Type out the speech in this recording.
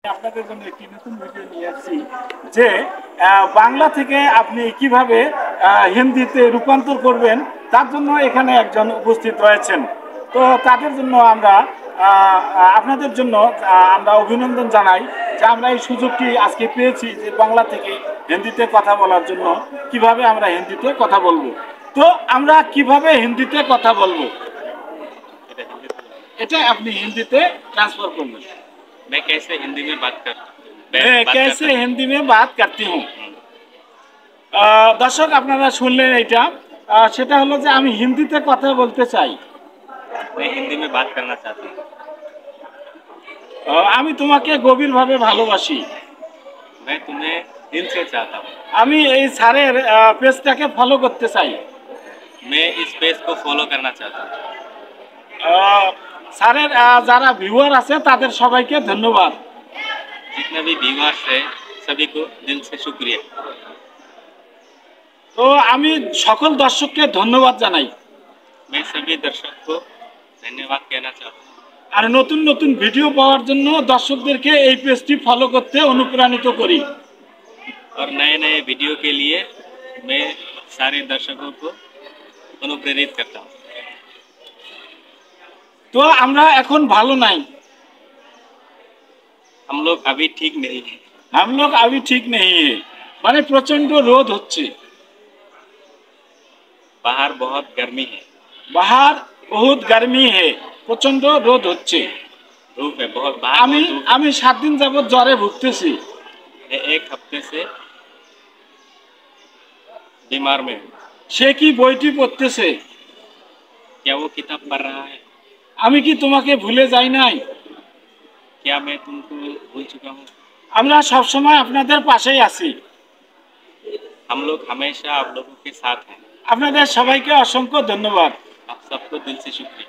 আপনাদের জন্য একটি নতুন ভিডিও নিয়ে আসছি যে বাংলা থেকে আপনি কিভাবে হিন্দিতে রূপান্তর করবেন তার জন্য এখানে একজন উপস্থিত রয়েছেন। তো তাদের জন্য আমরা আপনাদের জন্য আমরা অভিনন্দন জানাই যে আমরা এই সুযোগটি আজকে পেয়েছি যে বাংলা থেকে হিন্দিতে কথা বলার জন্য কিভাবে আমরা হিন্দিতে কথা বলবো। তো আমরা কিভাবে হিন্দিতে কথা বলবো এটা আপনি হিন্দিতে ট্রান্সফার করবেন। मैं कैसे हिंदी में बात कर मैं कैसे हिंदी में बात करती हूँ। দর্শক আপনারা শুনলেন এইটা, সেটা হলো যে আমি হিন্দিতে কথা বলতে চাই। मैं हिंदी में बात करना चाहती हूँ। আমি তোমাকে গভীরভাবে ভালোবাসি। मैं तुम्हें दिल से चाहता हूँ। আমি এই স্যারের পেজটাকে ফলো করতে চাই। मैं इस पेज को फॉलो करना चाहता हूँ। স্যারের যারা ভিউয়ার আছে তাদের সবাইকে ধন্যবাদ। जितने भी व्यूअर्स है सभी को दिल से शुक्रिया। তো আমি সকল দর্শককে ধন্যবাদ জানাই। मैं सभी दर्शक को धन्यवाद कहना चाहता हूँ। আর নতুন নতুন ভিডিও পাওয়ার জন্য দর্শকদেরকে এই পেজটি ফলো করতে অনুপ্রাণিত করি। और नए नए वीडियो के लिए मैं सारे दर्शकों को अनुप्रेरित करता हूँ। তো আমরা এখন ভালো নাই। हम लोग अभी ठीक नहीं है। हम लोग अभी ठीक नहीं है মানে প্রচন্ড রোদ হচ্ছে। बाहर बहुत गर्मी है। बाहर बहुत गर्मी है, প্রচন্ড রোদ হচ্ছে। धूप है बहुत बाहर। আমি 7 দিন যাবত জ্বরে ভুগতেছি। एक हफ्ते से बीमार में। সে কি বইটি পড়তেছে? क्या वो किताब पढ़ रहा है? আমি কি তোমাকে ভুলে যাই নাই? क्या मैं तुमको भूल चुका हूँ? আমরা সব সময় আপনাদের পাশেই আছি। हम लोग हमेशा आप लोगों के साथ हैं। আপনাদের সবাইকে অসংখ্য ধন্যবাদ। आप सबको दिल से शुक्रिया।